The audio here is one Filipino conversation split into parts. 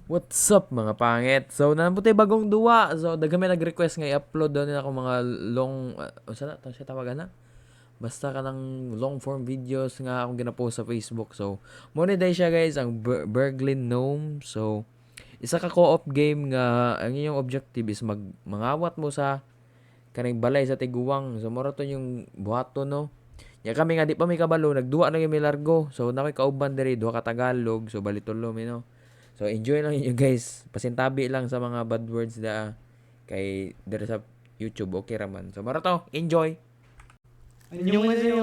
What's up mga pangit? So, nabuti bagong duwa. So, dagami nag-request nga i-upload daw nila akong mga long, saan na? Siya tawagan na? Basta ka ng long form videos nga akong ginapost sa Facebook. So, muna day siya guys, ang Berglin Gnome. So, isa ka co-op game nga, ang iyong objective is mangawat mo sa kaning balay sa tiguwang. So, mura to yung buhato no. Ya kami nga di pa may kabalo, nagduwa na yung may largo. So, nakoy kauban diri, duha ka Tagalog. So, balitulom, you know. So, enjoy lang yun guys. Pasintabi lang sa mga bad words da kay dere sa YouTube. Okay raman. So, mara to. Enjoy. 안녕하세요.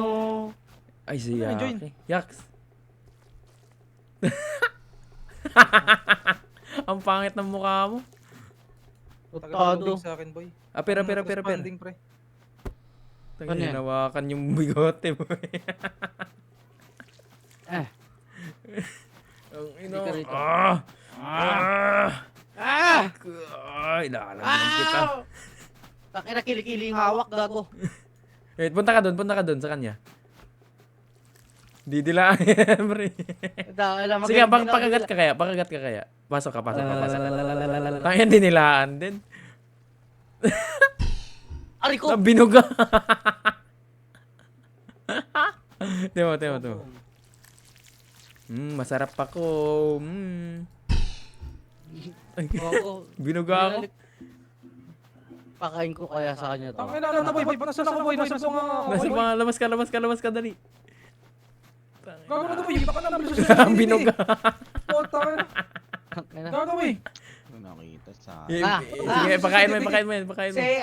Ay, siya. Enjoy. Okay. Yaks. Ang pangit ng mukha mo. Tado sa akin, boy. Pera. Responding, pre. Tangin, Ano yan? hinawakan yung bigote mo. Ang ino. Hindi ka rito. Ay, nakalamang kita. Takina kilikili yung hawak, gago. Wait, punta ka doon sa kanya. Didilaan, pre. Sige, pakagat ka kaya. Pasok ka. Tangin dinilaan din. Ari ko! Binuga. Timo. Masarap ako. Gago. Binuga ako. Pakain ko kaya sa kanya to. Tangina na boy, nasaan ako boy? Nasaan ko nga? Labas ka dali. Gago na to boy, baka naman siya. Binuga. Puta ka. Tangina. Gago boy. Nakita sa Sige, pakain mo. Say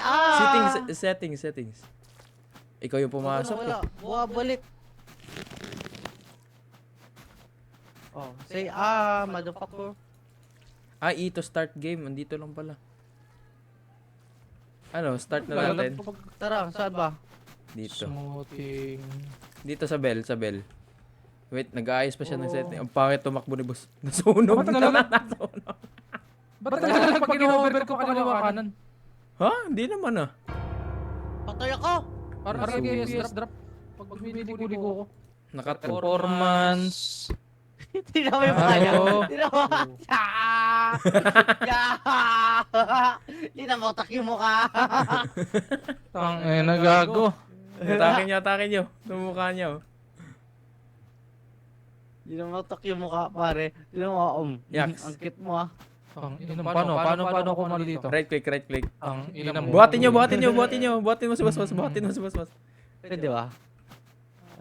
Settings. Ikaw yung pumasok. Wala. Buwabalik. Oh, say motherfucker. E to start game. Andito lang pala. Ano, start na natin. Tara, saan ba? Dito. Smoothing. Dito sa bell. Wait, nag-aayos pa siya ng setting. Ang pangit tumakbo ni boss. Nasunog. Ba't naglalak pag in-overbell ko kaliwa kanan? Ha? Hindi naman ah. Patay ako! Parang FPS drop. Pag binili ko. Nakato. Performance. Tingnan mo yung mukha niya. Tingnan mo. Inamotak yung mukha. Tangina gago. Atakin niyo. Tumukha niya oh. Inamotak yung mukha, pare. Tingnan mo, Yaks. ang cute mo ah. Paano ako mali dito? Right click. Ang ina mo. Buhatin mo si boss. Pwede ba?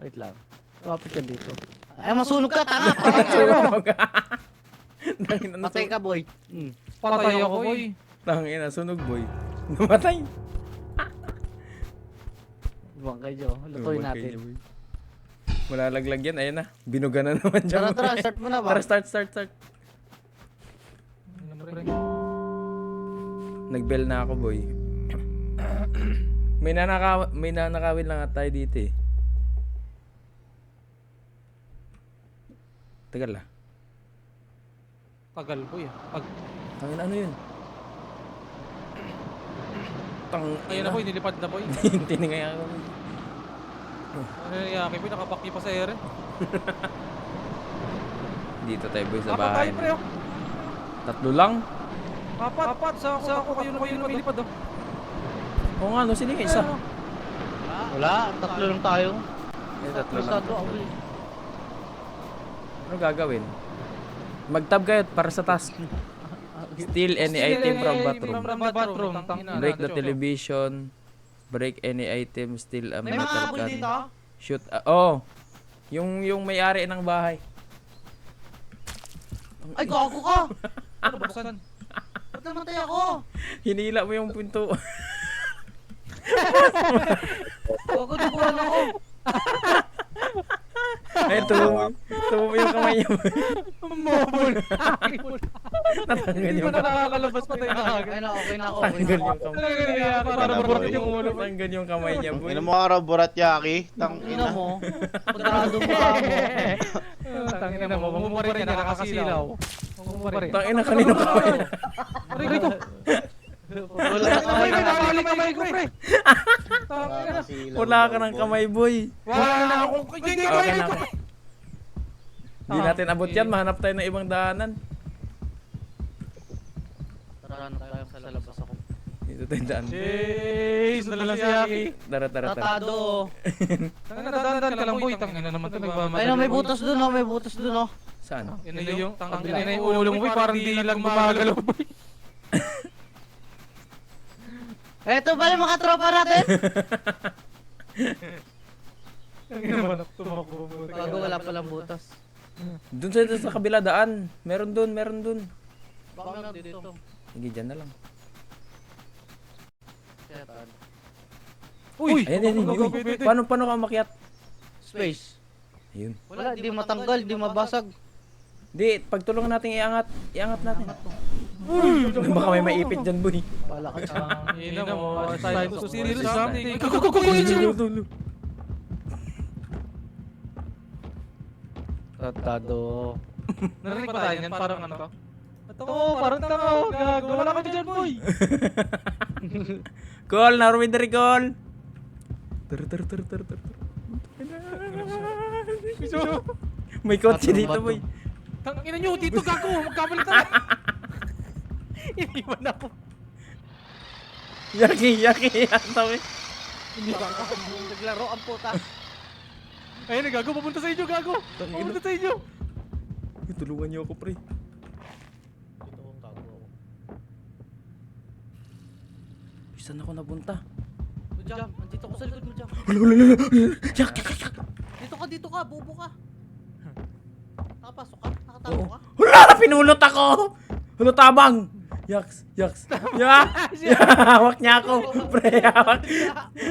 Wait lang. Kapit ka dito. Ay, masunog ka, tanga! Patay ka, boy. Patay ako boy. Tangina, sunog boy. Namatay. Buwang kayo. Lutuin natin. Wala laglag yan. Ayun na. Binuga na naman dyan. Tara, start mo na ba? Tara, start. Nag-bell na ako, boy. may nanakawin lang at tayo dito eh. Tagal ah. Tagal boy. Tangin ano yun? Ayun na boy, nilipad na boy. Tiningay ako. Ano nangyayari boy, nakapakti pa sa ere. Dito tayo boy sa Apat bahay. tayo pre. Tatlo lang? Apat. Sa ako kayo lumilipad oh. Oo nga, no, sila yung isa. Wala, tatlo lang tayo. Tatlo lang. Tatlo ako. Ano gagawin? Mag-tab kayo para sa task. Steal any item from bathroom. From the bathroom. Break the television. Break any item. Steal a May mga metal habol can. dito. Shoot. Yung may-ari ng bahay. Ay, gago ka! Ano buksan? Ba't namatay ako? Hinila mo yung pinto. Gago, nakuha na ako. Ay, tumo mo yung kamay niya. Mobile. Natanggal Hindi yung pa kamay. nakakalabas pa tayo na agad. Okay na ako. Tanggal yung kamay. Para maburat yung ulo. Tanggal yung kamay niya, boy. Ina mo nga raw burat yaki. Ina Ina mo. Pagkarado mo ka mo. Tangina mo, mamupa rin yan, nakakasilaw. Mamupa rin. Tangina kanino kamay. Rito. Wala na kamay na. Kamay ko, pre. Wala ka ng kamay, boy. Wala na akong Okay na. Hindi natin abot yan. Mahanap tayo ng ibang daanan. Tara na tayo sa labas ako. Dito tayo daan. Jeez, nalalang si Yaki. Tara, tara, tara. Tatado. Tangina, dahan-dahan ka lang boy. Tangina naman to nagmamadali. Ayun, may butas dun oh, may butas dun oh. Saan? Ina yung tangina na yung ulo mo boy. Parang di lang gumagalaw boy. Eto pala yung mga tropa natin. Tangina naman tumakbo mo. Bago wala palang butas. Doon sa kabila daan. Meron doon, meron doon. Baka meron dito. Sige, dyan na lang. Kaya tayo. Uy! Ayan, ayan, ayan. Paano ka makiat? Space. Ayun. Wala, di matanggal, di mabasag. Di, pagtulungan natin iangat. Iangat natin. Baka may maipit dyan, boy. Wala ka sa... Ina mo, side to serious something. Tatado. Narinig ba tayo yan? Parang ano to? Ito ko, parang tanga. Gago, wala kami dyan boy. Call, narumin na rin, call. Tar. May kotse dito, boy. Tangina nyo, dito gago. Magkapalit na. Iniwan ako. Yaki. Tawi. Hindi ba ako naglaro ang puta. Ayun na gago, papunta sa inyo gago. Papunta sa inyo. Tulungan niyo ako, pre. Dito kong gago ako. Saan ako napunta? Jam, andito ko sa likod mo, Jam. Yak. Dito ka, bubo ka. Nakapasok ka, nakatago ka. Wala! Pinulot ako! Ano tabang? Yaks. Hawak niya ako. Pre, hawak.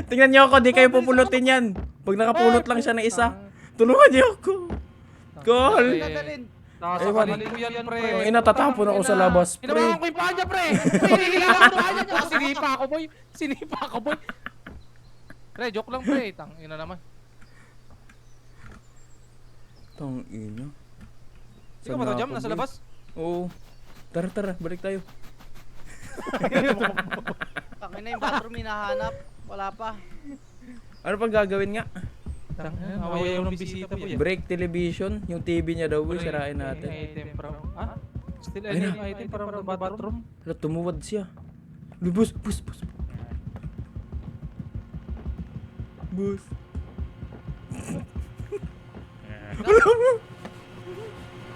Tingnan niyo ako, di kayo pupulutin yan. Pag nakapulot lang siya ng isa, tulungan niyo ako. Call! Dadalhin. Nakasakalin mo yan pre. Ang ina, tatapon ako sa labas, pre. Inabahan ko yung paa niya pre. Hinihilang ko paa niya. Sinipa ako boy. Sinipa ako boy. Pre, joke lang pre. Tangina naman. Tang ina. Hindi ka ba to jam? Nasa labas? Oo. Tara, balik tayo. Tangina yung bathroom hinahanap. Wala pa. Ano pang gagawin nga? Tangina, awayaw ng bisita boy. Break television, yung TV niya daw, boy, sirain natin. Item from... Ah? Still Ayun any item from the bathroom? Hala, tumuwad siya. Bus. Bus.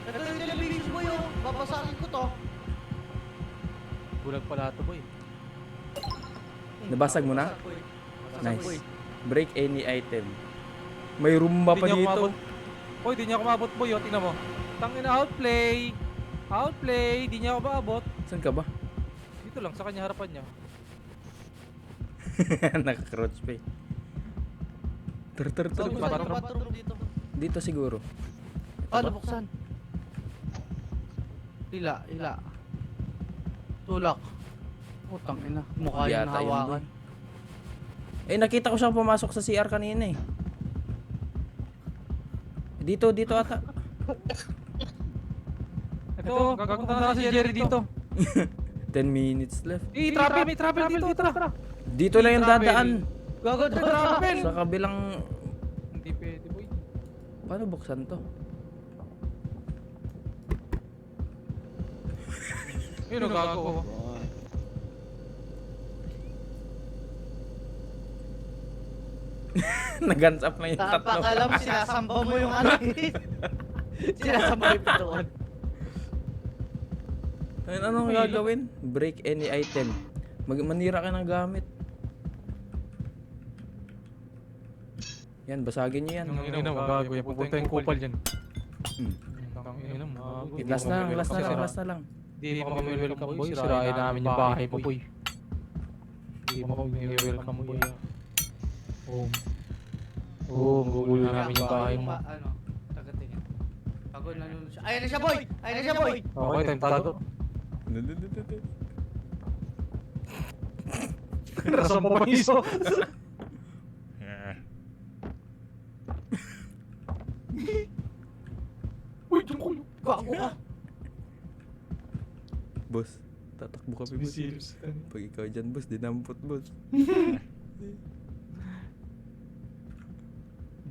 Ito yung television mo yun. Babasahin ko to. Bulag pala ito boy. Nabasag mo na? Basag, Nice. boy. Break any item. May rumba pa Di niya ako dito. maabot. Boy, di niya ako maabot boy. O, tingnan mo. Tangina outplay. Di niya ako maabot. Saan ka ba? Dito lang, sa kanya harapan niya. Naka-crouch pa eh. Tar. Saan yung bathroom dito? Dito siguro. Ah, nabuksan. Hila. Tulak. Utang ina. Mukha yung Yata yun, nahawakan. Eh, nakita ko siyang pumasok sa CR kanina eh. Dito ata. Ito, gagawin na si Jerry dito. 10 minutes left. Eh, travel, may travel dito, tara. Dito lang yung dadaan. Gago Travel. Sa kabilang... Hindi pwede boy. Paano buksan to? Yun, ang gago. Nag-guns up lang yung tatlo. Napakalam, sinasamba mo yung ano eh. Sinasamba mo yung pituon. Anong gagawin? Break any item. Manira ka ng gamit. Yan, basagin nyo yan. Yung ina mo, gago. Pupunta yung kupal dyan. Hmm. Ina mo, gago. Last na lang. Hindi mo kami welcome boy. Sirain namin yung bahay mo boy. Hindi mo kami welcome boy. Gugulo namin yung bahay mo. Ano? Tagatingin. Bago nanonood siya. Ayan na siya boy! Okay, time tago. Nasa mo pa iso. Uy, diyan ko. Gago ka! Boss, tatakbo kami boss. Pag ikaw dyan boss, dinampot boss.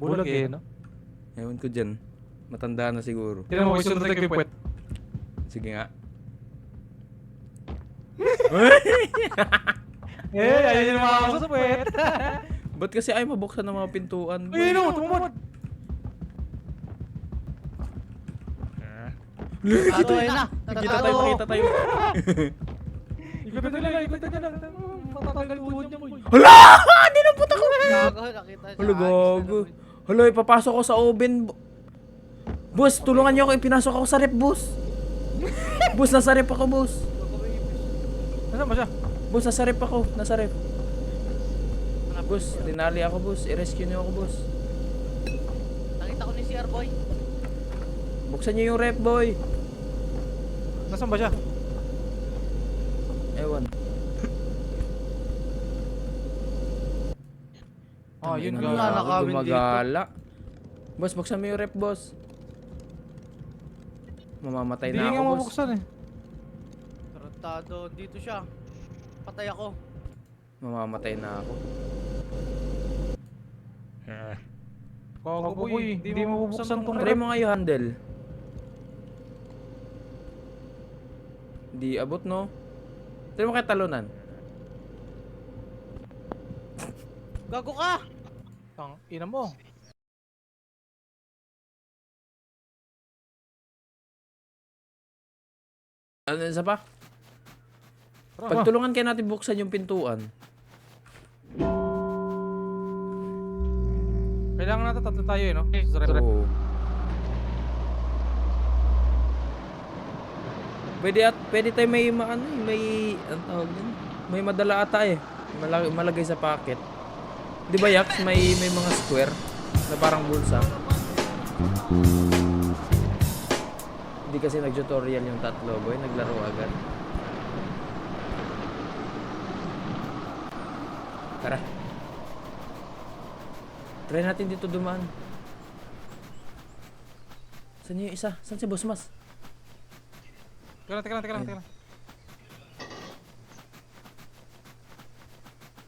Bulag eh, no? Ewan ko dyan. Matanda na siguro. Tignan mo, isunod na yung puwet. Sige nga. Ayun yung mga ako sa puwet. Ba't kasi ay mabuksan ng mga pintuan? boy? Ayun o, tumumod. Tato, ayun na. Kita tayo, makita tayo. Ikutan nila, ikutan nila. Matatanggal buhod niya, boy. Hala! Hindi na puta ko! Gago, nakita siya. Hala, gago. Hala, ipapasok ko sa oven. Boss, tulungan niyo ako. Ipinasok ako sa rep, boss. Boss, nasa rep ako, boss. Nasaan ba siya? Boss, nasa rep ako. Nasa rep. Boss, dinali ako, boss. I-rescue niyo ako, boss. Nakita ko ni CR boy. Buksan niyo yung rep, boy. Nasaan ba siya? Ewan. Oh, yun Tangina, nga, gago. nakawin gumagala. Boss, buksan mo yung rep, boss. Mamamatay Hindi na nga ako, boss. mabuksan eh. Tarantado, dito siya. Patay ako. Mamamatay na ako. Gago, boy. Hindi mo mabuksan tong Try mo nga yung handle. Di abot, no? Try mo kaya talunan. Gago ka! Tang ina mo. Ano isa pa? Tara, Pagtulungan kayo natin buksan yung pintuan. kailangan natin tatlo tayo eh, no? Sa rep. Oo. Pwede tayo may maano eh, may ang tawag din. May madala ata eh. Malagay sa pocket. 'Di ba, Yax? May mga square na parang bulsa. Hindi kasi nag-tutorial yung tatlo, boy. Naglaro agad. Tara. Try natin dito dumaan. Saan yung isa? Saan si Boss Mas? Teka lang.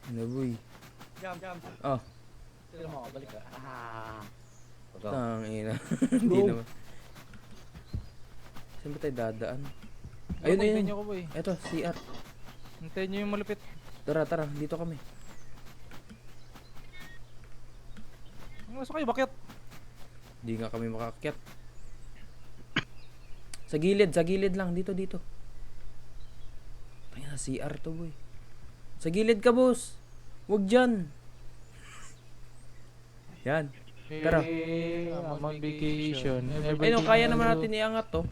Ano, boy? Jam. Oh, Sila mo, balik ka. tangina. Hindi naman. Saan ba tayo dadaan? Ayun, Hintayin ayun. niyo ko, boy. Eto, CR. Hintayin niyo yung malupit. Tara, dito kami. Nasa kayo, bakit? Hindi nga kami makaakyat. Sa gilid lang. Dito. Tangina, CR to, boy. Sa gilid ka, boss. Huwag dyan. Yan. Tara. I'm on vacation. Ayun, kaya naman natin iangat to.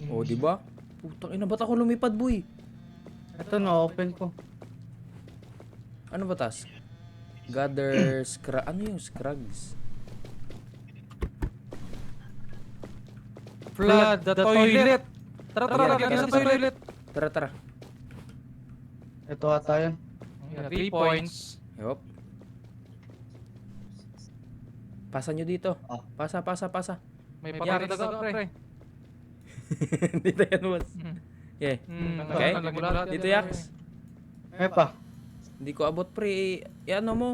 Oh, di ba? Putang ina, ba't ako lumipad, boy? Ito na, open ko. Ano ba task? Gather ano yung scrags? Flood the toilet. Tara, lagyan Kaya sa toilet. Tara. Ito ata yun. 3 points. Yup. Pasa nyo dito. Oh. Pasa. May pagkakadaga, pre. Dito yan, boss. Yeah. Okay. Dito, Yax. May pa. Hindi ko abot, pre. Ano mo?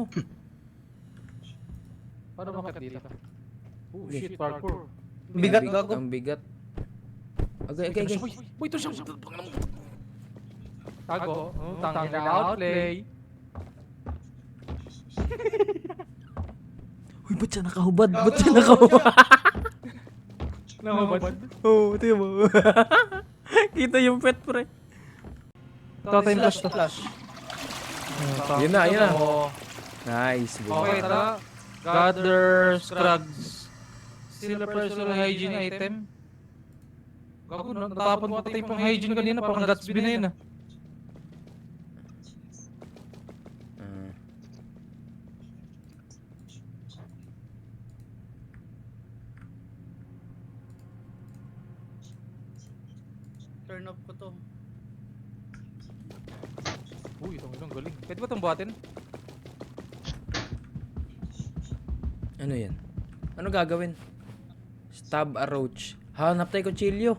Paano makakit dito? Oh Hindi. shit, parkour. Bigat, gago. Ang bigat. Okay. Uy, ito siya. Tago. Tangin na outplay. Uy, ba't siya nakahubad? Namabad. Oo, tiyo mo. Kita yung pet, pre. Tatay yung flash. Yun na. Oh. Nice, boy. Okay, tara. Gather scrags. Still a personal hygiene item. Gago, natapon mo tayo pang hygiene kanina. Parang Gatsby na yun ah. Ah. Turn off ko to. Uy, itong galing. Pwede ba itong buhatin? Ano yan? Ano gagawin? Stab a roach. Hanap tayo kutsilyo.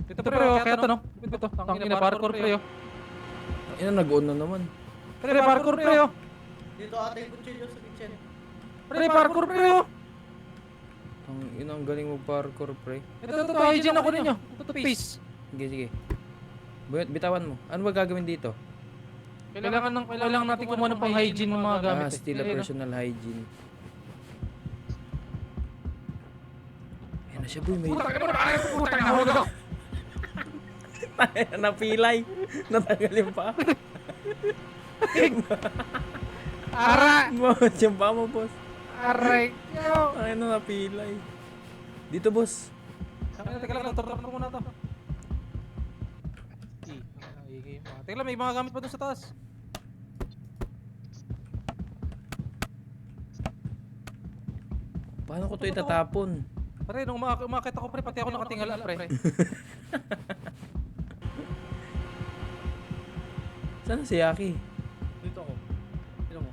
Ito pre, kaya ito no? Ito, tangin na parkour pre oh. Ina, nag-on na naman. Pre, parkour pre oh. Dito ata yung kutsilyo sa kitchen. Pre, parkour pre oh. Ang galing mo parkour, pre. Ito, hygiene ako ninyo. Ito, peace. Sige. Bitawan mo. Ano ba gagawin dito? Kailangan natin kumuha ng pang hygiene ng mga gamit. Still a personal hygiene. Ayan na siya, boy. May... Napilay. Natanggal yung pa. Ara! Mawad yung pa mo, boss. Aray! Ay, na napilay. Dito, boss. Teka lang, tuturap ko muna to. Teka lang, may mga gamit pa doon sa taas. Paano ko to itatapon? Pare, nung umakit ako pre, pati ako nakatingala pre. Saan si Yaki? Dito ako. Dito mo.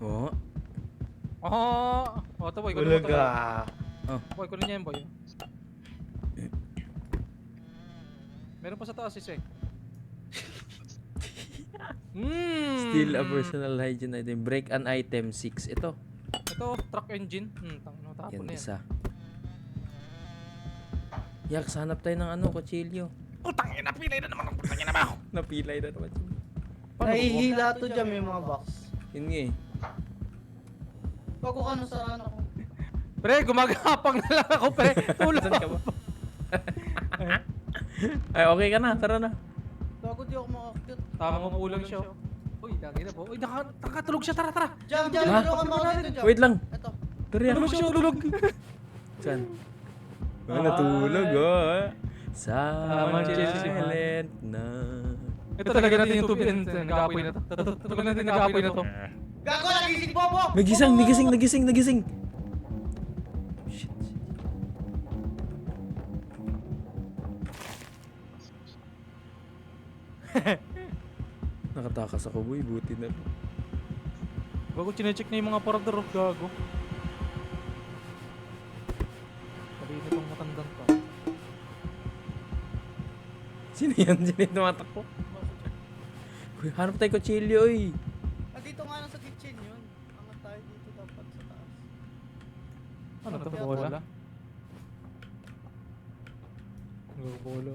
Oo. Oh, to boy, kunin mo to. Oh. Boy, kunin niya yan boy. Meron pa sa taas si Sek. Still a personal hygiene item. Break an item 6. Ito. Ito, truck engine. Tangino, tapon Yan, na yan. isa. Yak, hanap tayo ng ano, kutsilyo. Putang ina, napilay na naman ang putang ina ba? Napilay na naman siya. Nahihila to dyan may mga box. Yun nga eh. Bago ka na sa ano ko. Pre, gumagapang na lang ako pre. Tulog Saan ka ba? Ay, okay ka na. Tara na. Bago di ako makakit. Tama mo ulang siya. Uy, lagi na po. Uy, nakatulog siya. Tara. Diyan, Ha? tulungan mo ako dito dyan. Wait lang. Ito. Tara yan. Tulog siya, tulog. Saan? Natulog oh. Sa Chelsea. silent na. Ito talaga natin yung tubig na nag-aapoy na to. Talaga natin nag-aapoy na to. Gago, nagising Bobo! Nagising. Shit. Nakatakas ako boy, buti na. Bago chinecheck na yung mga parador of gago. Sabi na itong matandang to. Sino yan? Sino yung tumatakbo? Uy, hanap tayo kutsilyo oy. Dito nga lang sa kitchen yun. Angat tayo dito dapat sa taas. Ano to? Bola? Bola.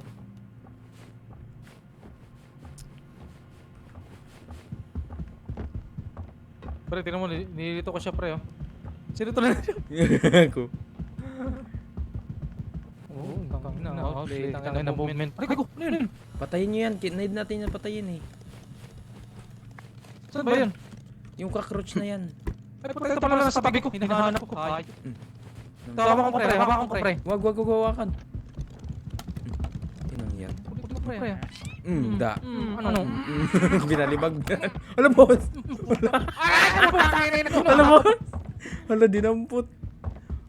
Pre, tingnan mo, nililito ko siya pre oh. Sino to na siya? Ako. Oo, tangina. Outplay, tangina movement. Pre, gago, ano yun? Patayin nyo yan. Need natin yan patayin eh. Saan ba yun? Yung cockroach na yan. Ay, puta, ito pala nasa tabi ko. Hinahanap ko. Ay. Tawa ko pre, hawakan ko pre. Wag hawakan. Tinang yan. Kulit ko pre. Da. Ano? Binalibag. Alam boss. Alam boss. Hala, dinampot.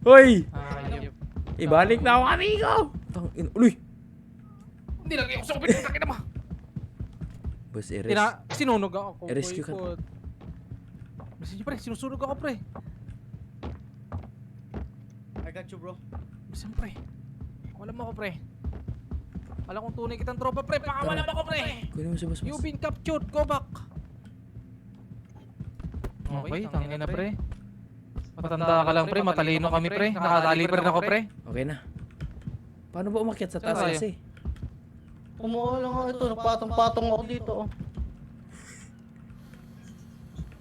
Hoy! Ayop. Ibalik na ako, amigo! Tangin. Uloy! Hindi lagi ako sa kapit. Takina mo. Boss, eres. Sinunog ako. I-rescue ka. Message pre, sinusunog ako pre. I got you, bro. Bisan pre. Wala mo ako pre. Alam kong tunay kitang tropa pre. Pakawala mo ako pre. Kunin mo si boss. You've been captured. Go back. Okay, tangin na pre. Matanda ka lang pre, matalino kami pre. Nakadali pa rin ako pre. Okay na. Paano ba umakyat sa taas Saan tayo? kasi? Kumuha lang ako ito. Napatong-patong ako dito. Oh.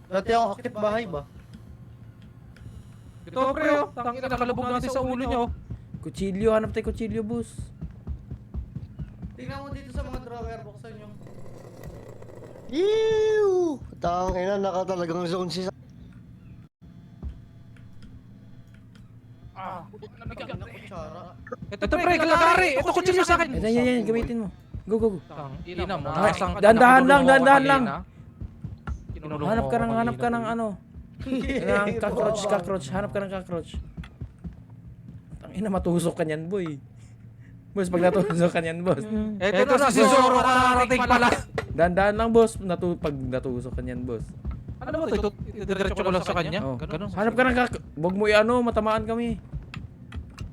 Dati ako akit bahay ba? Ito pre oh. Tangin na nakalubog natin sa ulo niyo. Kutsilyo, hanap tayo kutsilyo, boss. Tingnan mo dito sa mga drawer. Buksan nyo. Ew! Tangina, nakatalagang zone si Kutsara. Ito pre, kalakari. Ito kutsilyo sa akin. Yan, gamitin mo. Go. Ina mo. Ay, nasang- dahan-dahan lang, kinulong mo dahan-dahan ako lang. kanina. Kinulong Hanap mo ka ako ng kanina. ano. Ng cockroach. Hanap ka ng cockroach. Tangina, matusok ka niyan, boy. Boss, pag natusok ka niyan, boss. Ito na si Zoro, nakarating pala. Dahan-dahan lang, boss. Pag natusok ka niyan, boss. Ano ba ito? Diretso ko lang sa kanya? Oh. Ganun. Hanap ka ng Huwag mo matamaan kami.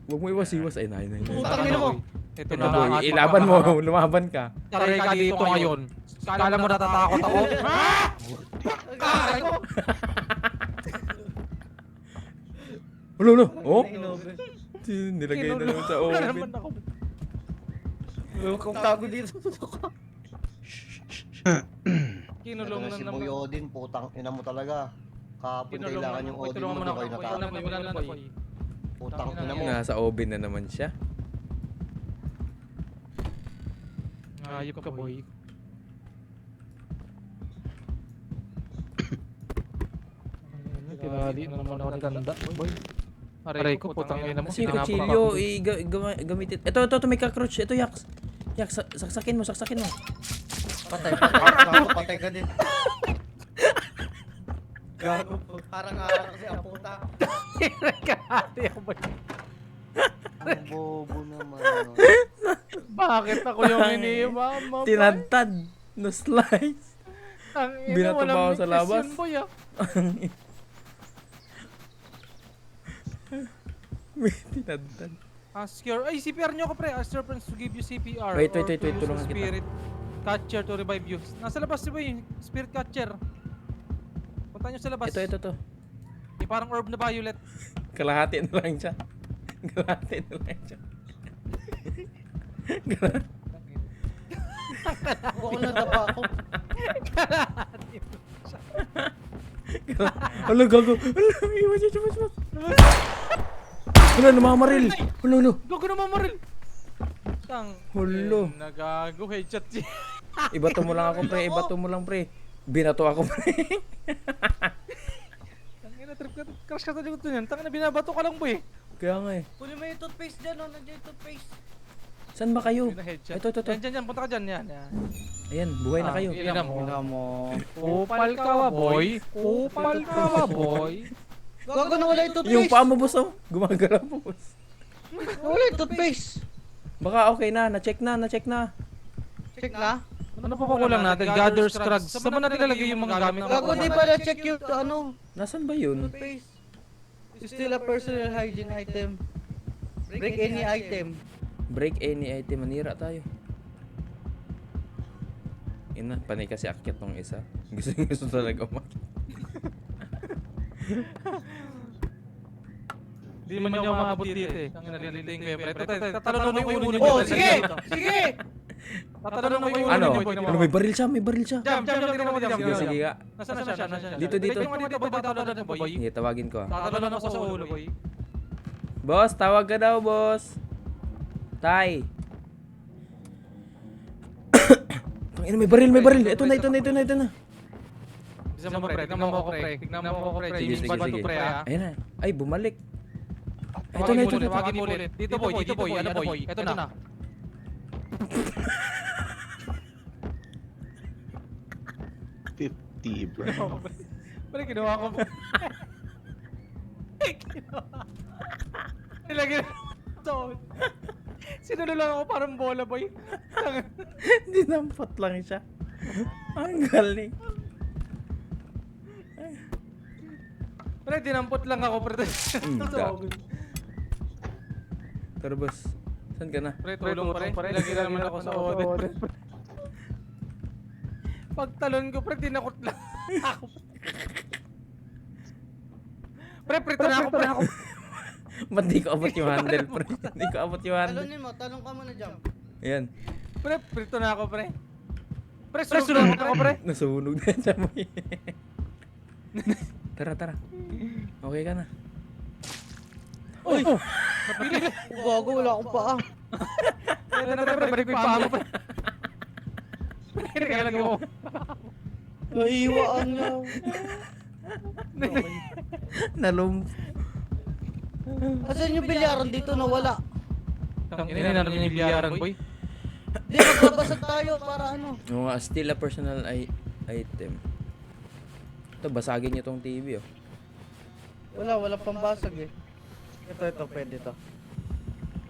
Huwag mo iwas. Ay, nay. Putang ina mo. Ito Ito, na boy. Ilaban mo. Lumaban ka. Taray ka dito ngayon. Kala mo natatakot ako? Kala mo? Ulo. Oh? Nilagay na naman sa oven. Kung tago dito. Kinulong na Si naman. Boy Odin, putang ina mo talaga. Kahapon Kinulong kailangan na yung naman. Odin Tulungan mo mo doon na kayo ako. natalo. Wala na boy. Putang ina mo. Nasa oven na naman siya. Ayop ka boy. Tinali na naman ako ng ganda boy. Aray ko, putang ina mo. Kasi yung kutsilyo, gamitin. Ito, may cockroach. Ito, Yaks. Yaks, saksakin mo. Patay. Gago, patay ka din. Gago. Harang-harang kasi ang puta. Kahati ako boy. Ang bobo naman. No? Bakit ako yung iniiwama boy? Tinadtad. No slice. Ang ina, Binato walang ba ako sa mix labas? yun, boy, ah. May tinadtad. Ask your... Ay, CPR nyo ako pre. Ask your friends to give you CPR. Wait, or to use tulungan kita. spirit catcher to revive you. Nasa labas si boy, spirit catcher. Punta nyo sa labas. Ito. Yung parang orb na violet. Kalahati na lang siya. Ako nadapa ako. Alo, gago. Iwas. Alo, namamaril. Alo. Gago naman maril. Tang. Hulo. Nagago headshot siya. Ibato mo lang ako, pre. Binato ako, pre. Tang ina trip ka. Crash ka sa likod niyan. Tang ina binabato ka lang boy. Kaya nga eh. Kunin mo yung toothpaste dyan, oh. Nandiyan yung toothpaste. Saan ba kayo? Yun na headshot. Ito. Yan. Punta ka dyan. Yan. Ayan, buhay na kayo. Ina mo. Ina mo. Kupal ka ba boy? Kupal ka ba boy? Gago na wala yung toothpaste. Yung paa mo, boss, oh. Gumagalaw, boss. Wala yung toothpaste. Baka okay na. Na-check na. Check na. Ano pa kulang natin? Gather scrags. Saan ba natin ilalagay yung mga gamit? Gago, di ba na-check yung ano? Nasaan ba yun? Toothpaste. Still a personal hygiene item. Break any item. Break any item. Manira tayo. Ina, panay kasi akyat tong isa. Gusto talaga umakyat. Hindi man niya umabot dito eh. Ang naliliting ko yung pre. Tatalon mo yung ulo niyo. Oh, sige! Sige! Tatalon mo yung ulo Ano? niyo. Ano, may baril siya. Jam, tingnan mo jam. Sige nga. Nasaan na siya? Dito. Tingnan mo dito boy, tatalon mo boy. Sige, tawagin ko. Tatalon ako sa ulo boy. Boss, tawag ka daw, boss. Tay. Tangina, may baril. Ito na. Tingnan mo pre, tingnan mo ako pre. Sige. Pre ah. Ayun na. Ay, bumalik. Ito Tawagin mo ulit. Dito boy, ano boy? Ito na. bro. Pre, ginawa ko. Nilagyan so, sinulo lang ako parang bola boy. Dinampot lang siya. Ang galing. Pre, dinampot lang ako pre. Pero boss, saan ka na? Pre, tulong pre. Nilagyan naman ako sa oden. Pagtalon ko pre, dinakot lang ako. Pre, prito na ako pre. Ba't di ko abot yung handle, pre? Di ko abot yung handle. Talonin mo, talong ka muna dyan. Ayan. Pre, prito na ako pre. Pre, sunod ako pre. Nasunog na siya mo. Tara. Okay ka na. Uy! Napili. Gago, wala akong paa. Ito na pre, balik ko yung paa mo pre. Pre, kaya lang mo. Naiwaan na. Nalum. Asan yung bilyaran dito na wala? Ina na namin yung biyaran boy. Di, magbabasag tayo para ano. Oo nga, still a personal item. Ito, basagin niyo tong TV, oh. Wala pambasag eh. Ito, pwede to.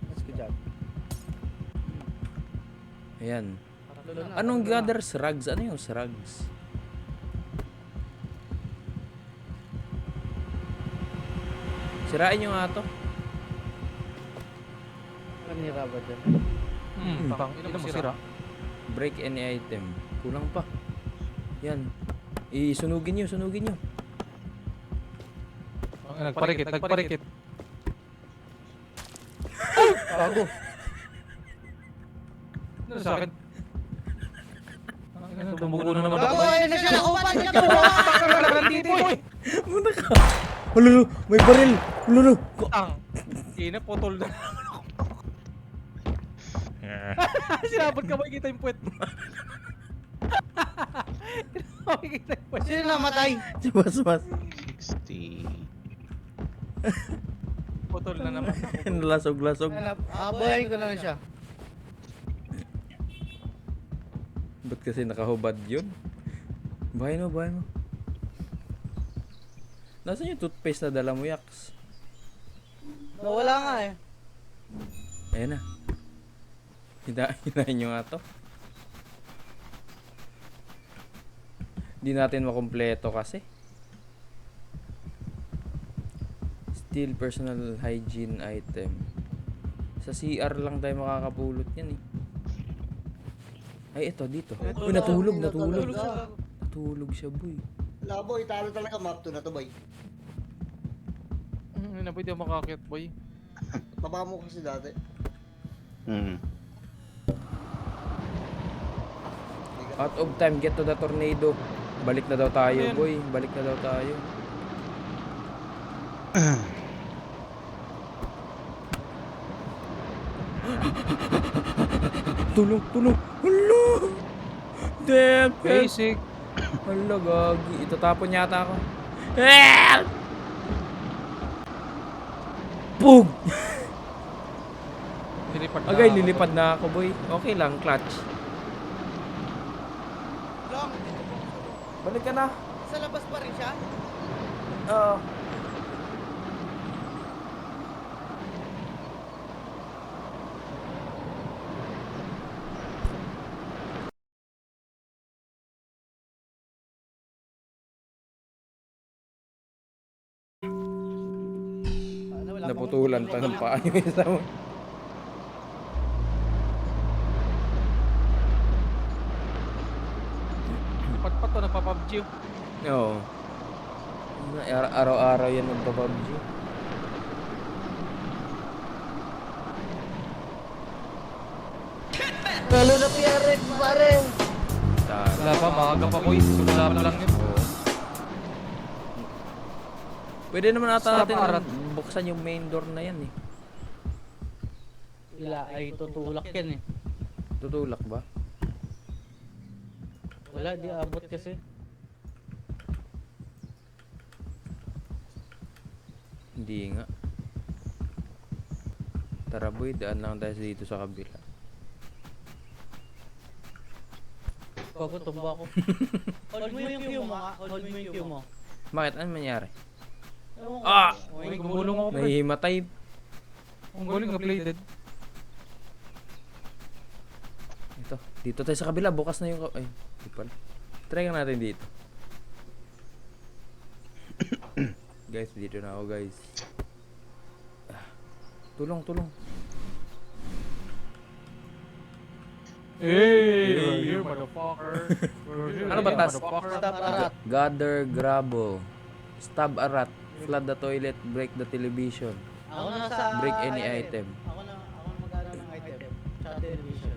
Mas ko dyan. Ayan. Tatlo na, Anong tatlo na. gather shrugs? Ano yung shrugs? Sirain nyo nga to. Kanira ba dyan? Pang, ina mo sira. Break any item. Kulang pa. Yan. Isunugin nyo. Nagparikit. Gago. Ano sa akin? Tumugo na naman Gago, ako. ayun na siya. Nakupan niya to. Nandito boy! Muna ka. Ululu, may baril. Ululu. Tang! Ina, putol na. Sinabot ka ba kita yung puwet mo? Makikita yung puwet. Sino namatay? Si Basbas. 60. Putol na naman. Nalasog-lasog. Buhayin ko na lang siya. Ba't kasi nakahubad yun? Bahay mo. Nasaan yung toothpaste na dala mo, Yaks? Nawala nga eh. Ayan na. Hinahin nyo nga to. Di natin makumpleto kasi. Still personal hygiene item. Sa CR lang tayo makakapulot yan eh. Ay, ito, dito. Uy, natulog. Natulog siya, boy. Labo, italo talaga map 2 na to, boy. Ina, boy, di ako makakit, boy. Baba mo kasi dati. Hmm. Out of time, get to the tornado. Balik na daw tayo, Ayan. boy. Balik na daw tayo. Tulong. Hala! Damn! Basic. Hala, gagi. Itatapon yata ako. Help! Pug! Nilipad na Agay, ako. lilipad na ako, boy. Okay lang, clutch. Long, Balik ka na. sa labas pa rin siya? Oo. Naputulan pa ng paa yung isa mo. Patpat to, nagpa-PUBG. Oo. Araw-araw yan magpa-PUBG. Lalo na PRX, pare. Wala pa, maaga pa, boy. Simula pa lang yun. Pwede naman ata Stop, natin arat. buksan yung main door na yan eh. Wala ay tutulak yan eh. Tutulak ba? Wala, di abot kasi. Hindi nga. Tara boy, daan lang tayo dito sa kabila. Bago tumba ako. Hold mo yung cue mo, hold mo yung cue mo. Bakit? Ano nangyari? Ewan ko. Ah! Uy, gumulong ako, pre. Nahihimatay. Ang galing na plated. Ito. Dito tayo sa kabila. Bukas na yung... Ay, di pala. Try ka natin dito. Guys, dito na ako guys. Ah, tulong. Hey, we're here, motherfucker. We're here, Ano ba tas? motherfucker. Stop, arat. Gather, grabo. Stab arat. Flood the toilet. Break the television. Ako na sa Break any item. Ako na mag-ano ng item. Sa television.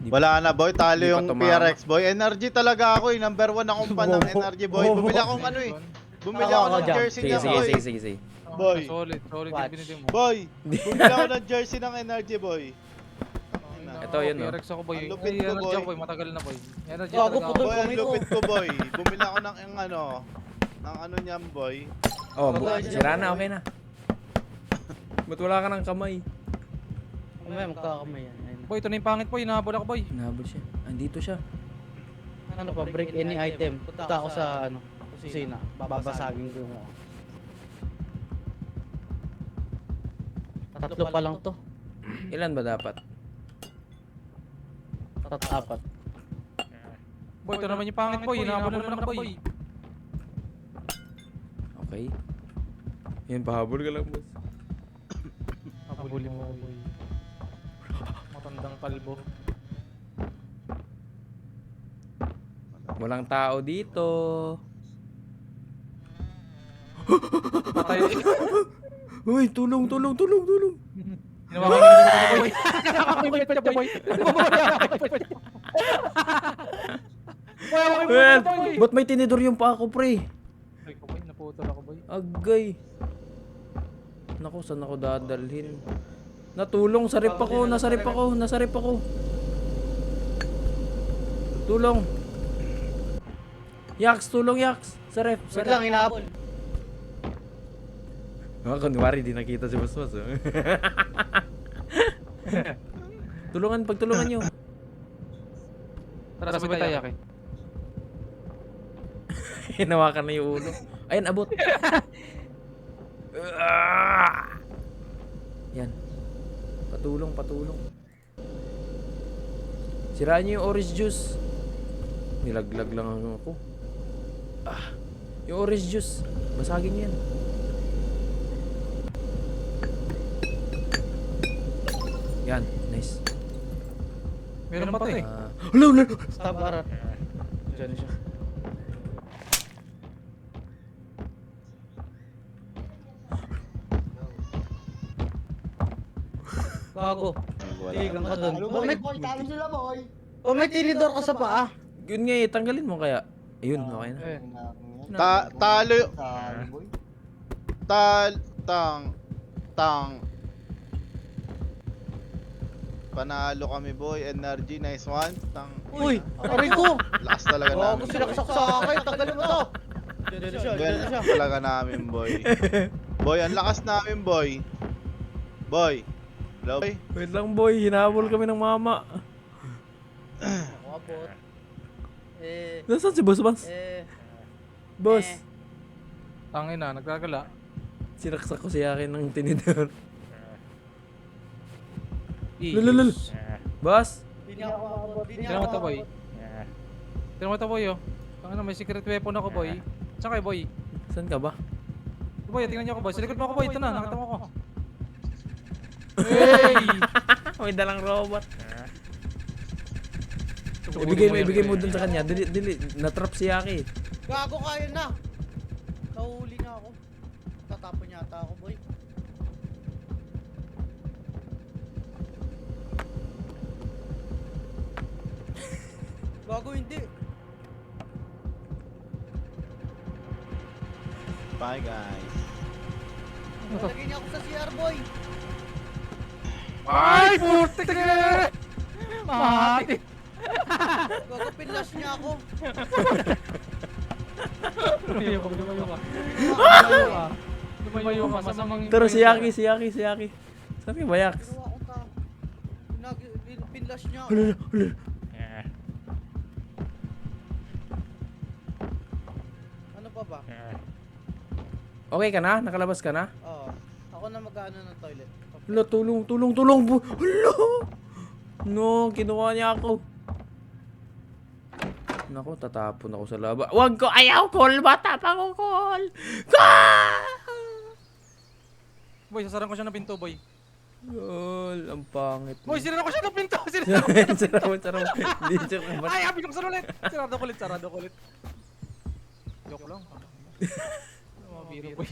Wala na, boy. Talo Di pa yung tumama. PRX, boy. Energy talaga ako eh. Number 1 akong pan ng energy, boy. Bumili akong ano eh. Bumili ako ng jersey Sige, niya, boy. sige. Boy. Solid yung Watch. binili mo. Boy, bumili ako ng jersey ng energy, boy. Ito, yun, no? PRX ako, boy. Ang lupit Ay, ko, energy boy. ako, boy. Matagal na, boy. Energy Gago, talaga ako. putol. Boy, ang Kamay ko. lupit ko, boy. Bumili ako ng ng ano niyan, boy. Oh, sira na. Okay na. Ba't wala ka ng kamay? Mamaya magkakamay yan. Ayun. Boy, ito na yung pangit, boy. Hinahabol ako, boy. Nahabol siya. Andito siya. Ano pa, break any item. Punta ako sa ano, kusina. Babasagin ko yung tatlo pa lang to. Ilan ba dapat? Apat. Boy, ito naman yung pangit, boy. Hinahabol na naman ako, boy. Okay. Yan, pahabol ka lang, boss. Habulin mo, boy. Matandang kalbo. Walang tao dito. Patay. Uy, tulong. Ginawa ko yung boy. Ginawa ko yung boy. Well, ba't may tinidor yung pa ako, pre? Ay, boy, naputol ako, boy. Agay. Naku, saan ako dadalhin? Natulong, sa rip ako, nasa rip ako, nasa rip ako. Tulong. Yaks, tulong Yaks. Sa rep, sa Wait rep. lang, hinahabol. Kunwari, di nakita si Basbas. Tulungan, pagtulungan nyo. Tara, sabay tayo, Yaki. Hinawakan na yung ulo. Ayan, abot. Yan. Patulong, patulong. Siraan nyo yung orange juice. Nilaglag lang ako. Yung orange juice. Basagin nyo yan. Yan, nice. Meron pa to eh. Hello, hello. Stop, Arat. Diyan siya. Bago. Wala. Tigang ka dun. Ano Oh, boy? may, Boy, talo sila boy. oh, may tinidor ka sa paa. Yun nga eh, tanggalin mo kaya. Ayun, okay na. Eh. Talo. Talo boy. Tang. Panalo kami boy, energy, nice one. Tang. Uy, aray ko. Lakas talaga Bago namin. sila kasak sa akin. Tanggalin mo to. Diyan siya, Well, diyan siya. talaga namin boy. Boy, ang lakas namin boy. Boy. Hello boy. Wait lang boy, hinabol kami ng mama. Ako abot. Nasaan si Boss Boss? Boss, Tangin na, nagkagala. sinaksak ko siya akin ng tinidor. Eh, Lululul. Boss? Hindi niya ako abot. Hindi niya Tira mo ako to, boy. abot. Tira mo to, boy, oh. Tangin na, may secret weapon ako, boy. Saan kayo, boy? Saan ka ba? Boy, tingnan niyo ako, boy. Sa likod mo ako, boy. Ito na, nakita mo ako. Hey! May dalang robot. Tukunin Ibigay mo yan, dun sa kanya. Dili, natrap si Yaki. Gago kaya na. Nahuli na ako. Tatapon yata ako, boy. Gago hindi. Bye guys. Nalagay niya ako sa CR, boy. Ay, putik na! Mati! Gago pinlash niya ako. Lumayo ka. Lumayo ka. Masamang... Pero si Yaki. Saan ka ba, Yaks? Ginawa ko ta. Pinlash niya ako. Hulala, hulala. Ano pa ba? Okay ka na? Nakalabas ka na? Oo. Ako na mag-ano ng toilet. Hala, tulong. Hala! No, kinuha niya ako. Naku, tatapon ako sa laba. Wag ko! Ayaw, call! Matapang ko, call! Boy, sasaran ko siya ng pinto, boy. Call, ang pangit. Boy, sinara ko siya ng pinto! Sinara ko. Sarap. Hindi siya kumat. Ay, binuksan ulit! Sarado ko ulit. Joke lang. Mabiro, boy.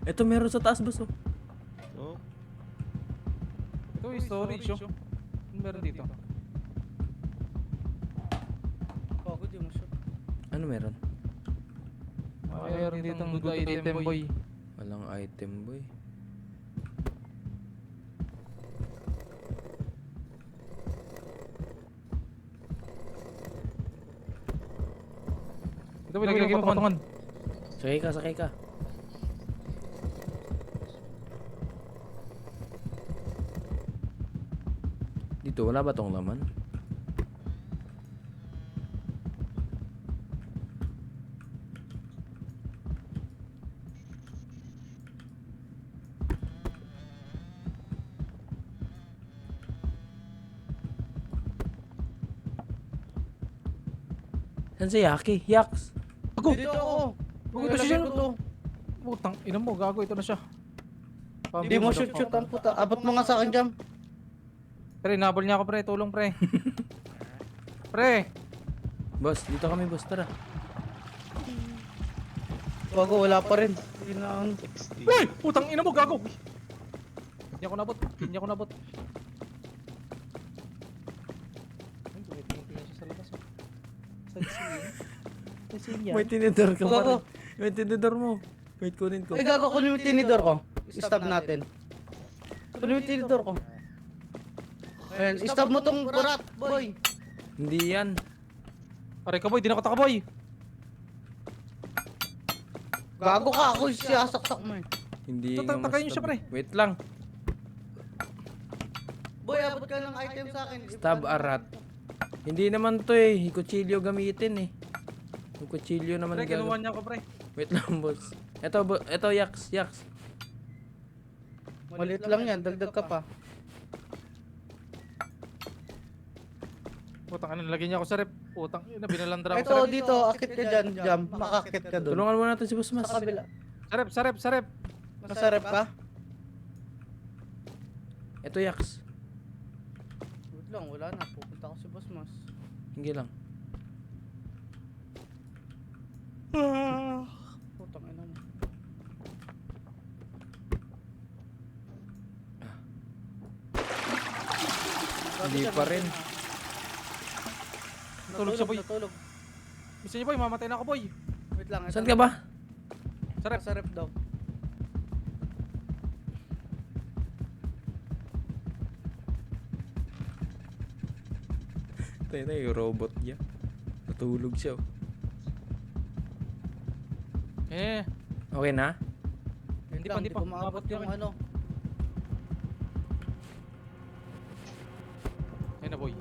Ito meron sa taas, boss. Oh. Oh. Ito yung storage, oh. Ano meron dito? Gago di mo shoot. Ano meron? Mayroon dito ang good item, boy. Walang item, boy. Ito, boy, lagay mo patungan. Sakay ka. Dito, wala ba tong laman? Saan si Yaki? Yaks! Dito ako. Bago ito siya. Putang, ina mo, gago, ito na siya. Hindi mo shoot ang puta. Abot mo nga sa akin dyan. Pre, nabol niya ako, pre. Tulong, pre. Pre! Boss, dito kami, boss. Tara. Gago wala pa rin. Tinang. Uy! Putang ina mo, gago! Hindi ako nabot. Hindi ako nabot. Ay, tingin siya sa labas. May tinidor ka pa Gago. rin. May tinidor mo. Wait, kunin ko. Ay, gago, kunin mo yung tinidor ko. Stop natin. Kunin mo yung tinidor ko. Ayan, stop mo tong burat, boy. Hindi yan. Aray ka boy, di na ako boy. Gago ka, ako yung siyasaksak mo eh. Hindi Tatang- nga takayin niyo mas- siya, pre. Wait lang. Boy, abot ka ng item sa akin. Stab arat. Hindi naman to eh. Kutsilyo gamitin eh. Yung kutsilyo naman Pre, kinuha niya ako pre. Wait lang, boss. Ito, yaks. Maliit lang yan, dagdag ka pa. Putang ina, lagyan niya ako sa rep. Putang ina, binalandra ako sa Ito, rep. dito, akit ka dyan, jam. Makakit ka doon. Tulungan mo natin si Boss Mas. Sa kabila. Sa rep. Masarap ka? Ito, yaks. Wait lang, wala na. Pupunta ako si Boss Mas. Hindi lang. Putang ina mo. Hindi pa rin. Natulog siya boy. Natulog. Gusto niyo boy, mamatay na ako boy. Wait lang. Saan ka ba? Sa rep. Sa rep daw. Tayo na yung robot niya. Natulog siya. Oh. Okay na? Hindi Hindi pa, pa maabot yung ano. Ayun na boy.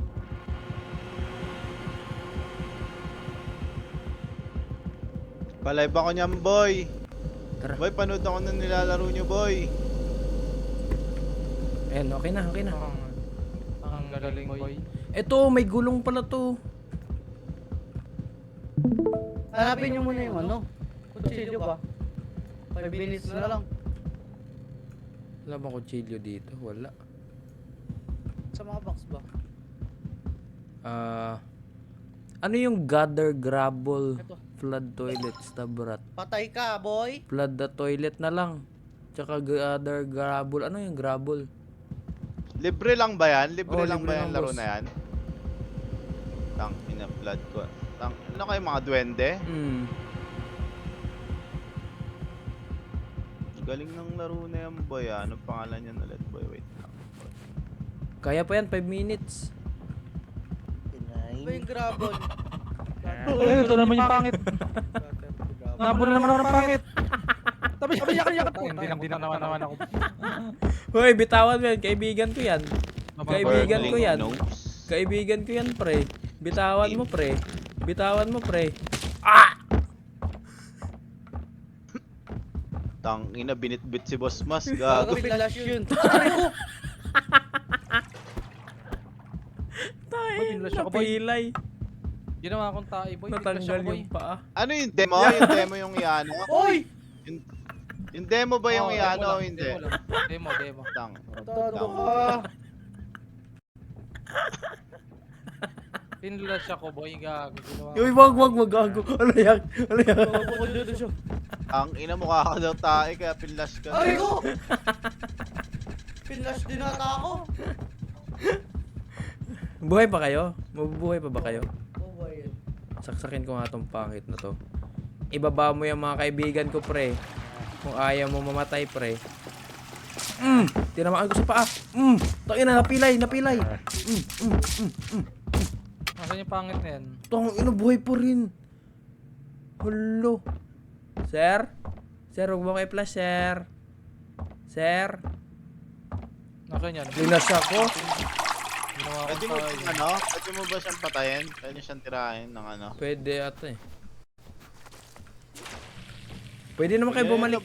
Palive ako niyan, boy. Tara. Boy, panood ako ng nilalaro niyo, boy. Ayan, okay na. Ang galing boy. Ito, may gulong pala to. Hanapin nyo muna yung ano. Kutsilyo ba? 5 minutes na lang. Wala bang kutsilyo dito? Wala. Sa mga box ba? Ano yung gather gravel Ito. flood toilet stabrat? Patay ka, boy. Flood the toilet na lang. Tsaka gather gravel. Ano yung gravel? Libre lang ba yan? Libre Oo, lang libre ba yan lang, laro boss. na yan? Tang, ina-flood ko. Tang, ano kayo mga duwende? Galing ng laro na yan, boy. Anong pangalan niyan ulit, boy? Wait lang. Kaya pa yan, 5 minutes. Ba yung gravel? Ay, ito naman yung pangit. Nabula naman ako ng pangit. Tabi, yakan. Hindi na naman ako. Hoy, bitawan mo yan. Kaibigan ko yan. Kaibigan ko yan. Burgling nose. Kaibigan ko yan, pre. Bitawan mo, pre. Tang, ina, binitbit si Boss Mas. Gago, Gago. flash yun. Tay, binlash ako, boy. napilay. Ginawa akong tae boy. Natanggal Boy. yung paa. Ano yung demo? Yung demo yung iano? Oy! Yung demo ba yung Oo, iano o demo lang, hindi? Demo. Tang. Tado ka. Pinlash ako boy, gago. Ginawa ko. Uy, wag, gago. Ano yan? Gago ko dito siya. Ang ina, mukha ka daw tae kaya pinlash ka. Ay ko! Pinlash din ata ako. Buhay pa kayo? Mabubuhay pa ba kayo? Oh, boy. Saksakin ko nga tong pangit na to. Ibaba mo yung mga kaibigan ko, pre. Kung ayaw mo mamatay, pre. Tinamaan ko sa paa. Tangina, napilay. Nasaan yung pangit na yan? Tangina, buhay pa rin. Hulo. Sir? Sir, huwag mo kayo flash, sir. Sir? Nasaan yan? Linas ako. Ginawa ko Pwede mo, tae. pwede mo ba siyang patayin? Pwede niyo siyang tirahin ng ano? Pwede ata eh. Pwede naman kayo bumalik.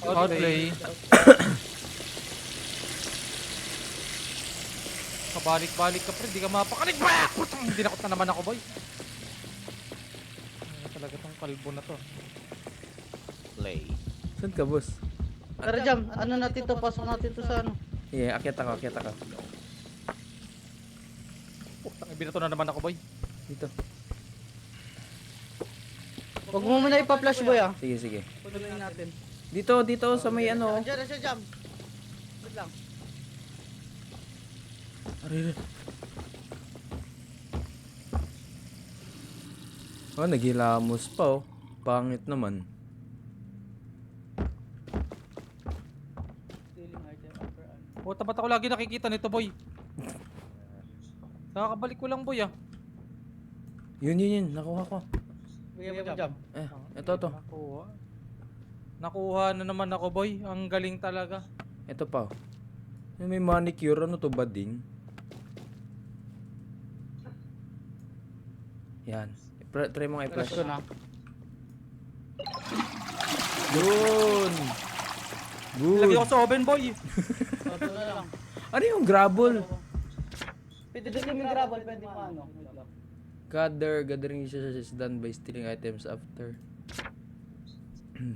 Outplay. Kabalik-balik ka pre, di ka mapakalig. Putang, dinakot na naman ako boy. Ano talaga tong kalbo na to? Play. Saan ka, boss? Tara jam, ano natin to? Pasok natin to sa ano? Yeah, akyat ako. Putang, binato na naman ako boy. Dito. Huwag mo muna ipa-flash boy ah. Sige, sige. Tuloy natin. Dito sa may ano. Andiyan na siya, Jam. Wait lang. Arire. Oh, naghilamos pa oh. Pangit naman. Stealing item after ano. Puta, ba't ako lagi nakikita nito, boy? Nakakabalik ko lang, boy, ah. Yun. Nakuha ko. Bigyan mo, Jam. Ito to. Nakuha. Nakuha na naman ako, boy. Ang galing talaga. Ito pa oh. Yung may manicure. Ano to, bading? Yan. Try mo nga Flash i-flash. ko na. Yun! Lagi Good! ako sa oven, boy. Ito na lang. Ano yung gravel? Pwede doon yung gravel, pwede pa ano. Wait lang. Gathering resources is done by stealing items after.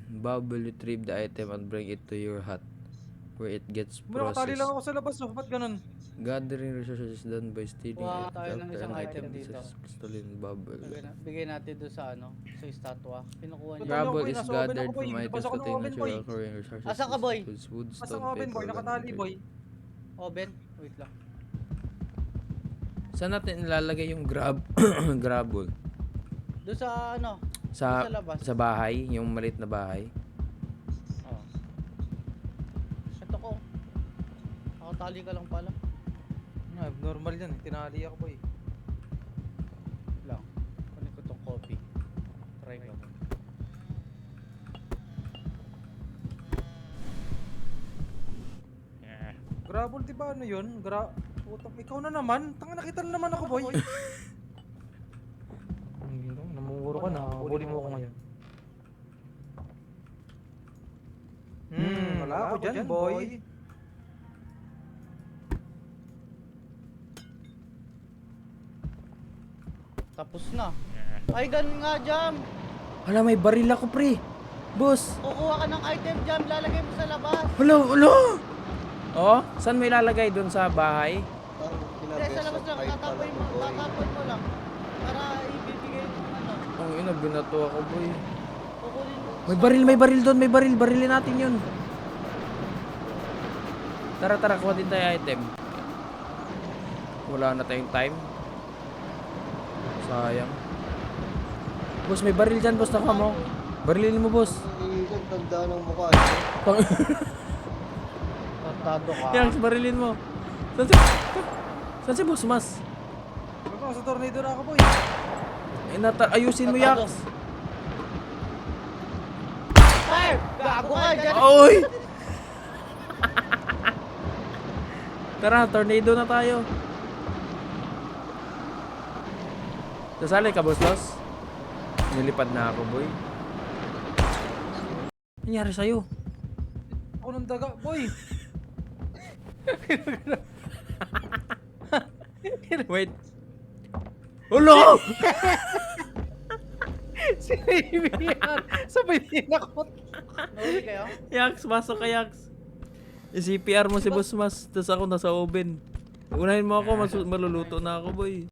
Bob will retrieve the item and bring it to your hut where it gets Muna nakatali lang processed. ako sa labas, oh. Ba't ganun? Gathering resources is done by stealing Kuha it tayo ng after isang an item item dito. is stolen. Bob will. Bigay natin doon sa ano, sa estatwa. Kinukuha niya. Grabe. Gravel boy, is nasa oven gathered ako, boy. from items Nabasa ko ng containing oven, natural boy. occurring resources. Asan ka, boy? Includes wood, Basta stone, ng oven, paper, boy. Nakatali, and boy. Oven? Wait lang. Saan natin ilalagay yung gravel? Doon sa ano? Sa Sa labas. sa bahay, yung maliit na bahay. Oh. Ito ko. Nakatali ka lang pala. Normal yan. Tinali ako, boy. Lang. Kunin ko tong coffee. Try ko. Gravel, di ba ano yun? Putak, ikaw na naman. Tanga, nakita na naman ako, boy. Namumuro ka na. Huli mo ako ngayon. Wala ako dyan, boy. Tapos na. Ay, ganun nga, Jam. Hala, may baril ako, pre. Boss. Kukuha ka ng item, Jam. Lalagay mo sa labas. Hello. Oh, saan mo ilalagay doon sa bahay? Hindi, sa labas lang. Tatapon mo lang. Para ibibigay mo ano. Ang ina, binato ako, boy. Kukunin mo. May baril doon, may baril. Barilin natin yun. Tara, kuha din tayo item. Wala na tayong time. Sayang. Boss, may baril dyan, boss. Taka mo. Barilin mo, boss. Iisang tanda ng mukha. Tratado ka. Yang, barilin mo. Saan si Boss Mas? Bago, sa tornado na ako, boy. Ayusin mo, Tratado. Yaks. Fire! Gago ka dyan. Oy! Tara, tornado na tayo. Sasali ka, Boss Los? Nilipad na ako, boy. Ano nangyari sa'yo? Ako ng daga, boy. Wait. Ulo! Sinibihan. Sabay din ako. Nahuli kayo? Yaks, pasok ka, Yaks. I-CPR mo si Boss Mas, tapos ako nasa oven. Unahin mo ako, maluluto na ako, boy.